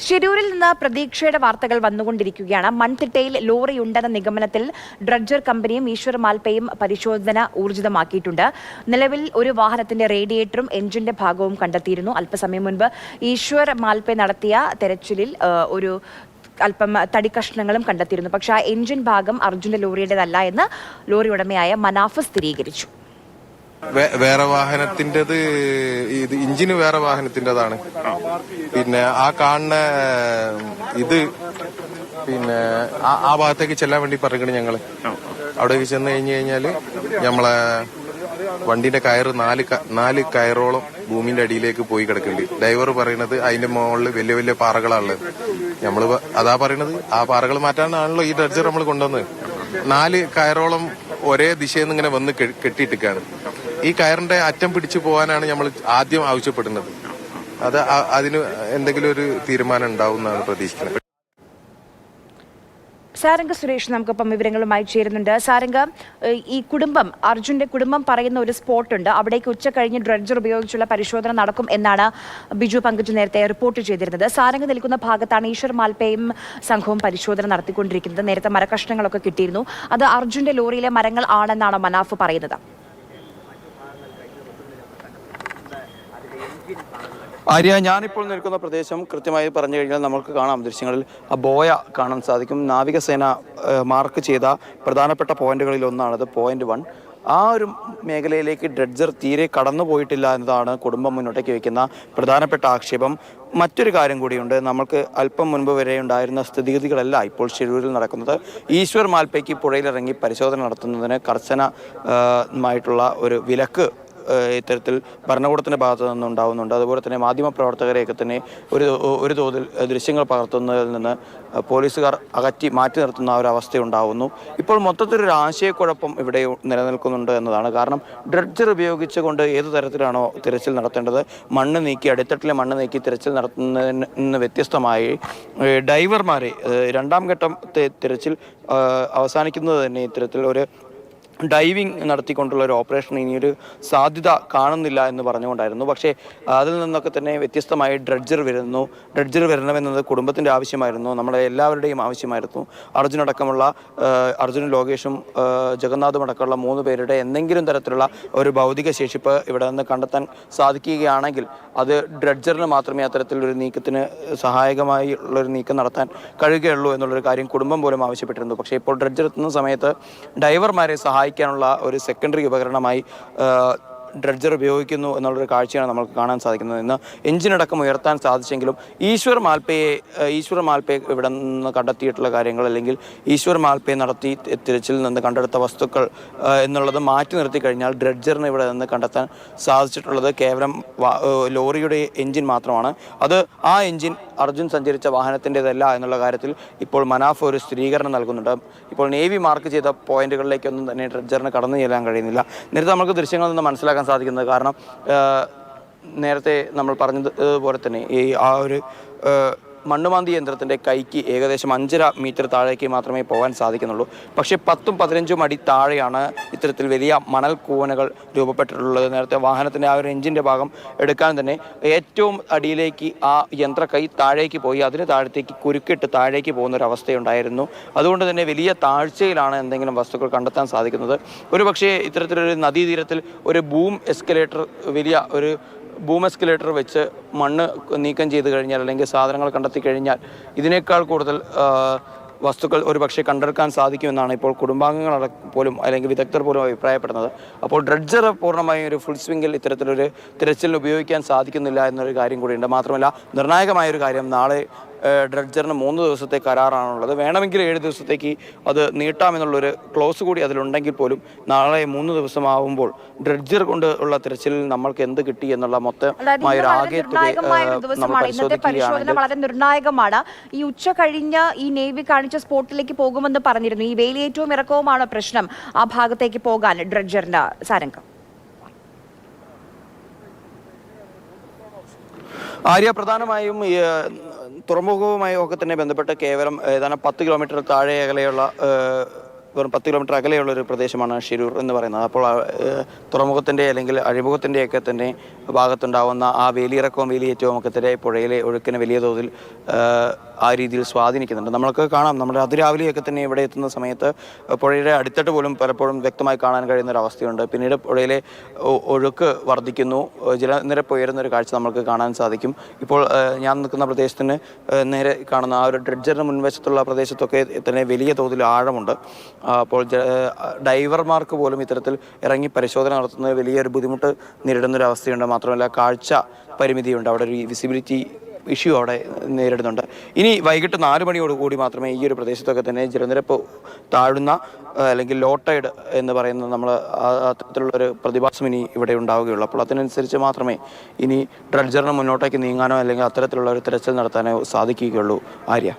ഷിരൂരിൽ നിന്ന് പ്രതീക്ഷയുടെ വാർത്തകൾ വന്നുകൊണ്ടിരിക്കുകയാണ്. മൺതിട്ടയിൽ ലോറിയുണ്ടെന്ന നിഗമനത്തിൽ ഡ്രഡ്ജർ കമ്പനിയും ഈശ്വർ മാൽപ്പയും പരിശോധന ഊർജിതമാക്കിയിട്ടുണ്ട്. നിലവിൽ ഒരു വാഹനത്തിന്റെ റേഡിയേറ്ററും എഞ്ചിന്റെ ഭാഗവും കണ്ടെത്തിയിരുന്നു. അല്പസമയം മുൻപ് ഈശ്വർ മാൽപ്പെ നടത്തിയ തെരച്ചിലിൽ ഒരു അല്പം തടിക്കഷ്ണങ്ങളും കണ്ടെത്തിയിരുന്നു. പക്ഷേ ആ എഞ്ചിൻ ഭാഗം അർജുന്റെ ലോറിയുടേതല്ല എന്ന് ലോറി ഉടമയായ മനാഫ് സ്ഥിരീകരിച്ചു. വേറെ വാഹനത്തിൻ്റെത്, ഇത് ഇഞ്ചിന് വേറെ വാഹനത്തിൻ്റെതാണ്. പിന്നെ ആ കാണുന്ന ഇത് പിന്നെ ആ ഭാഗത്തേക്ക് ചെല്ലാൻ വേണ്ടി പറഞ്ഞിട്ട് ഞങ്ങള് അവിടേക്ക് ചെന്ന് കഴിഞ്ഞാല് നമ്മളെ വണ്ടിന്റെ കയറ് നാല് കയറോളം ഭൂമിന്റെ അടിയിലേക്ക് പോയി കിടക്കുന്നുണ്ട്. ഡ്രൈവർ പറയണത് അതിന്റെ മുകളിൽ വലിയ വലിയ പാറകളാണുള്ളത്. നമ്മള് അതാ പറയണത്, ആ പാറകൾ മാറ്റാനാണല്ലോ ഈ ഡ്രഡ്ജർ നമ്മൾ കൊണ്ടുവന്നത്. 4 കയറോളം ഒരേ ദിശയിൽ നിന്ന് ഇങ്ങനെ വന്ന് കെട്ടിയിട്ടിക്കാണ്. ഈ കയറിന്റെ അറ്റം പിടിച്ചു പോകാനാണ് നമ്മൾ ആദ്യം ആവശ്യപ്പെടുന്നത്. അതിന് എന്തെങ്കിലും ഒരു തീരുമാനം ഉണ്ടാവും എന്നാണ് പ്രതീക്ഷിക്കുന്നത്. സാരംഗ സുരേഷ് നമുക്കൊപ്പം വിവരങ്ങളുമായി ചേരുന്നുണ്ട്. സാരംഗ, ഈ കുടുംബം, അർജുന്റെ കുടുംബം പറയുന്ന ഒരു സ്പോട്ടുണ്ട്, അവിടേക്ക് ഉച്ച കഴിഞ്ഞ് ഡ്രഡ്ജർ ഉപയോഗിച്ചുള്ള പരിശോധന നടക്കും എന്നാണ് ബിജു പങ്കജ് നേരത്തെ റിപ്പോർട്ട് ചെയ്തിരുന്നത്. സാരംഗ നിൽക്കുന്ന ഭാഗത്താണ് ഈശ്വർ മാൽപ്പയും സംഘവും പരിശോധന നടത്തിക്കൊണ്ടിരിക്കുന്നത്. നേരത്തെ മരക്കഷ്ണങ്ങളൊക്കെ കിട്ടിയിരുന്നു. അത് അർജുന്റെ ലോറിയിലെ മരങ്ങൾ ആണെന്നാണ് മനാഫ് പറയുന്നത്. ആര്യ, ഞാനിപ്പോൾ നിൽക്കുന്ന പ്രദേശം കൃത്യമായി പറഞ്ഞു കഴിഞ്ഞാൽ നമുക്ക് കാണാം, ദൃശ്യങ്ങളിൽ ആ ബോയ കാണാൻ സാധിക്കും. നാവികസേന മാർക്ക് ചെയ്ത പ്രധാനപ്പെട്ട പോയിന്റുകളിൽ ഒന്നാണത്, പോയിന്റ് 1. ആ ഒരു മേഖലയിലേക്ക് ഡ്രഡ്ജർ തീരെ കടന്നു പോയിട്ടില്ല എന്നതാണ് കുടുംബം മുന്നോട്ടേക്ക് വയ്ക്കുന്ന പ്രധാനപ്പെട്ട ആക്ഷേപം. മറ്റൊരു കാര്യം കൂടിയുണ്ട്, നമുക്ക് അല്പം മുൻപ് വരെ ഉണ്ടായിരുന്ന സ്ഥിതിഗതികളല്ല ഇപ്പോൾ ഷിരൂരിൽ നടക്കുന്നത്. ഈശ്വർ മാൽപ്പയ്ക്ക് പുഴയിലിറങ്ങി പരിശോധന നടത്തുന്നതിന് കർശനമായിട്ടുള്ള ഒരു വിലക്ക് ഇത്തരത്തിൽ ഭരണകൂടത്തിൻ്റെ ഭാഗത്തു നിന്നുണ്ടാവുന്നുണ്ട്. അതുപോലെ തന്നെ മാധ്യമപ്രവർത്തകരെയൊക്കെ തന്നെ ഒരു തോതിൽ ദൃശ്യങ്ങൾ പകർത്തുന്നതിൽ നിന്ന് പോലീസുകാർ മാറ്റി നിർത്തുന്ന ഒരു അവസ്ഥയുണ്ടാവുന്നു. ഇപ്പോൾ മൊത്തത്തിലൊരു ആശയക്കുഴപ്പം ഇവിടെ നിലനിൽക്കുന്നുണ്ട് എന്നതാണ്. കാരണം ഡ്രഡ്ജർ ഉപയോഗിച്ചുകൊണ്ട് ഏത് തരത്തിലാണോ തിരച്ചിൽ നടത്തേണ്ടത്, മണ്ണ് നീക്കി, അടിത്തട്ടിലെ മണ്ണ് നീക്കി തിരച്ചിൽ നടത്തുന്നതിന് നിന്ന് വ്യത്യസ്തമായി ഡൈവർമാരെ രണ്ടാം ഘട്ടം തിരച്ചിൽ അവസാനിക്കുന്നത് തന്നെ ഇത്തരത്തിൽ ഒരു ഡൈവിംഗ് നടത്തിക്കൊണ്ടുള്ള ഒരു ഓപ്പറേഷൻ ഇനിയൊരു സാധ്യത കാണുന്നില്ല എന്ന് പറഞ്ഞുകൊണ്ടായിരുന്നു. പക്ഷേ അതിൽ നിന്നൊക്കെ തന്നെ വ്യത്യസ്തമായി ഡ്രഡ്ജർ വരണമെന്നത് കുടുംബത്തിൻ്റെ ആവശ്യമായിരുന്നു, നമ്മുടെ എല്ലാവരുടെയും ആവശ്യമായിരുന്നു. അർജുനും ലോകേഷും ജഗന്നാഥും അടക്കമുള്ള 3 പേരുടെ എന്തെങ്കിലും തരത്തിലുള്ള ഒരു ഭൗതിക ശേഷിപ്പ് ഇവിടെ നിന്ന് കണ്ടെത്താൻ സാധിക്കുകയാണെങ്കിൽ അത് ഡ്രഡ്ജറിന് മാത്രമേ അത്തരത്തിലൊരു നീക്കത്തിന് സഹായകമായി ഉള്ളൊരു നീക്കം നടത്താൻ കഴിയുകയുള്ളൂ എന്നുള്ളൊരു കാര്യം കുടുംബം പോലും ആവശ്യപ്പെട്ടിരുന്നു. പക്ഷേ ഇപ്പോൾ ഡ്രഡ്ജർ എത്തുന്ന സമയത്ത് ഡൈവർമാരെ സഹായിക്കാനുള്ള ഒരു സെക്കൻഡറി ഉപകരണമായി ഡ്രഡ്ജർ ഉപയോഗിക്കുന്നു എന്നുള്ളൊരു കാഴ്ചയാണ് നമുക്ക് കാണാൻ സാധിക്കുന്നത്. ഇന്ന് എഞ്ചിനടക്കം ഉയർത്താൻ സാധിച്ചെങ്കിലും ഈശ്വർ മാൽപ്പെ ഇവിടെ നിന്ന് കണ്ടെത്തിയിട്ടുള്ള കാര്യങ്ങൾ, അല്ലെങ്കിൽ ഈശ്വർ മാൽപ്പെ നടത്തി തിരച്ചിൽ നിന്ന് കണ്ടെടുത്ത വസ്തുക്കൾ എന്നുള്ളത് മാറ്റി നിർത്തി കഴിഞ്ഞാൽ ഡ്രഡ്ജറിന് ഇവിടെ നിന്ന് കണ്ടെത്താൻ സാധിച്ചിട്ടുള്ളത് കേവലം ലോറിയുടെ എഞ്ചിൻ മാത്രമാണ്. ആ എഞ്ചിൻ അർജുൻ സഞ്ചരിച്ച വാഹനത്തിൻ്റെതല്ല എന്നുള്ള കാര്യത്തിൽ ഇപ്പോൾ മനാഫ് ഒരു സ്ഥിരീകരണം നൽകുന്നുണ്ട്. ഇപ്പോൾ നേവി മാർക്ക് ചെയ്ത പോയിന്റുകളിലേക്കൊന്നും തന്നെ ഡ്രഡ്ജറിന് കടന്നു ചെല്ലാൻ കഴിയുന്നില്ല. നേരത്തെ നമുക്ക് ദൃശ്യങ്ങളിൽ നിന്ന് മനസ്സിലാക്കാൻ സാധിക്കുന്നത്, കാരണം നേരത്തെ നമ്മൾ പറഞ്ഞതുപോലെ തന്നെ ആ ഒരു മണ്ണുമാന്തി യന്ത്രത്തിൻ്റെ കൈക്ക് ഏകദേശം 5.5 മീറ്റർ താഴേക്ക് മാത്രമേ പോകാൻ സാധിക്കുന്നുള്ളൂ. പക്ഷേ 10-15 അടി താഴെയാണ് ഇത്തരത്തിൽ വലിയ മണൽ കൂനകൾ രൂപപ്പെട്ടിട്ടുള്ളത്. നേരത്തെ വാഹനത്തിൻ്റെ ആ ഒരു എഞ്ചിൻ്റെ ഭാഗം എടുക്കാൻ തന്നെ ഏറ്റവും അടിയിലേക്ക് ആ യന്ത്ര കൈ താഴേക്ക് പോയി അതിന് താഴത്തേക്ക് കുരുക്കിട്ട് താഴേക്ക് പോകുന്നൊരവസ്ഥയുണ്ടായിരുന്നു. അതുകൊണ്ട് തന്നെ വലിയ താഴ്ചയിലാണ് എന്തെങ്കിലും വസ്തുക്കൾ കണ്ടെത്താൻ സാധിക്കുന്നത്. ഒരു പക്ഷേ ഇത്തരത്തിലൊരു നദീതീരത്തിൽ ഒരു വലിയ ഒരു ബൂം എസ്കലേറ്റർ വെച്ച് മണ്ണ് നീക്കം ചെയ്ത് കഴിഞ്ഞാൽ, അല്ലെങ്കിൽ സാധനങ്ങൾ കണ്ടെത്തി കഴിഞ്ഞാൽ ഇതിനേക്കാൾ കൂടുതൽ വസ്തുക്കൾ ഒരു പക്ഷേ കണ്ടെടുക്കാൻ സാധിക്കുമെന്നാണ് ഇപ്പോൾ കുടുംബാംഗങ്ങൾ പോലും അല്ലെങ്കിൽ വിദഗ്ധർ പോലും അഭിപ്രായപ്പെടുന്നത്. അപ്പോൾ ഡ്രഡ്ജർ പൂർണ്ണമായും ഒരു ഫുൾ സ്വിംഗിൽ ഇത്തരത്തിലൊരു തിരച്ചിലിന് ഉപയോഗിക്കാൻ സാധിക്കുന്നില്ല എന്നൊരു കാര്യം കൂടിയുണ്ട്. മാത്രമല്ല നിർണായകമായൊരു കാര്യം, നാളെ ഡ്രഡ്ജറിന് 3 ദിവസത്തെ കരാറാണുള്ളത്. വേണമെങ്കിൽ 7 ദിവസത്തേക്ക് അത് നീട്ടാമെന്നുള്ളൊരു ക്ലോസ് കൂടി അതിലുണ്ടെങ്കിൽ പോലും നാളെ 3 ദിവസമാവുമ്പോൾ ഡ്രഡ്ജർ കൊണ്ട് ഉള്ള തിരച്ചിലിൽ നമ്മൾക്ക് എന്ത് കിട്ടി എന്നുള്ള മൊത്തമായൊരു ആകെ പരിശോധന വളരെ നിർണായകമാണ്. ഈ ഉച്ച കഴിഞ്ഞ് ഈ നേവി കാണിച്ച സ്പോട്ടിലേക്ക് പോകുമെന്ന് പറഞ്ഞിരുന്നു. ഈ വേലിയേറ്റവും ഇറക്കവുമാണ് പ്രശ്നം ആ ഭാഗത്തേക്ക് പോകാൻ ഡ്രഡ്ജറിന്റെ. സാരംഗം, ആര്യ, പ്രധാനമായും തുറമുഖവുമായി ഒക്കെ തന്നെ ബന്ധപ്പെട്ട് കേവലം ഏതാനും 10 കിലോമീറ്റർ താഴെ അകലെയുള്ള വെറും 10 കിലോമീറ്റർ അകലെയുള്ള ഒരു പ്രദേശമാണ് ഷിരൂർ എന്ന് പറയുന്നത്. അപ്പോൾ തുറമുഖത്തിൻ്റെ അല്ലെങ്കിൽ അഴിമുഖത്തിൻ്റെയൊക്കെ തന്നെ ഭാഗത്തുണ്ടാവുന്ന ആ വേലിയിറക്കവും വേലിയേറ്റവും ഒക്കെ തന്നെ പുഴയിലെ ഒഴുക്കിനെ വലിയ തോതിൽ ആ രീതിയിൽ സ്വാധീനിക്കുന്നുണ്ട്. നമ്മൾക്ക് കാണാം, നമ്മുടെ അതിരാവിലെയൊക്കെ തന്നെ ഇവിടെ എത്തുന്ന സമയത്ത് പുഴയുടെ അടിത്തട്ട് പോലും പലപ്പോഴും വ്യക്തമായി കാണാൻ കഴിയുന്ന ഒരു അവസ്ഥയുണ്ട്. പിന്നീട് പുഴയിലെ ഒഴുക്ക് വർദ്ധിക്കുന്നു, ജലനിരപ്പ് ഉയരുന്ന ഒരു കാഴ്ച നമുക്ക് കാണാൻ സാധിക്കും. ഇപ്പോൾ ഞാൻ നിൽക്കുന്ന പ്രദേശത്തിന് നേരെ കാണുന്ന ആ ഒരു ഡ്രഡ്ജറിന് മുൻവശത്തുള്ള പ്രദേശത്തൊക്കെ തന്നെ വലിയ തോതിൽ ആഴമുണ്ട്. അപ്പോൾ ഡൈവർമാർക്ക് പോലും ഇത്തരത്തിൽ ഇറങ്ങി പരിശോധന നടത്തുന്നത് വലിയൊരു ബുദ്ധിമുട്ട് നേരിടുന്നൊരു അവസ്ഥയുണ്ട്. മാത്രമല്ല കാഴ്ച പരിമിതിയുണ്ട്, അവിടെ ഒരു വിസിബിലിറ്റി ഇഷ്യൂ അവിടെ നേരിടുന്നുണ്ട്. ഇനി വൈകിട്ട് 4 മണിയോടുകൂടി മാത്രമേ ഈ ഒരു പ്രദേശത്തൊക്കെ തന്നെ ജലനിരപ്പ് താഴുന്ന അല്ലെങ്കിൽ ലോ ടൈഡ് എന്ന് പറയുന്നത് നമ്മൾ അത്തരത്തിലുള്ളൊരു പ്രതിഭാസം ഇനി ഇവിടെ ഉണ്ടാവുകയുള്ളൂ. അപ്പോൾ അതിനനുസരിച്ച് മാത്രമേ ഇനി ഡ്രഡ്ജറിന് മുന്നോട്ടേക്ക് നീങ്ങാനോ അല്ലെങ്കിൽ അത്തരത്തിലുള്ള ഒരു തിരച്ചിൽ നടത്താനോ സാധിക്കുകയുള്ളൂ. ആര്യ.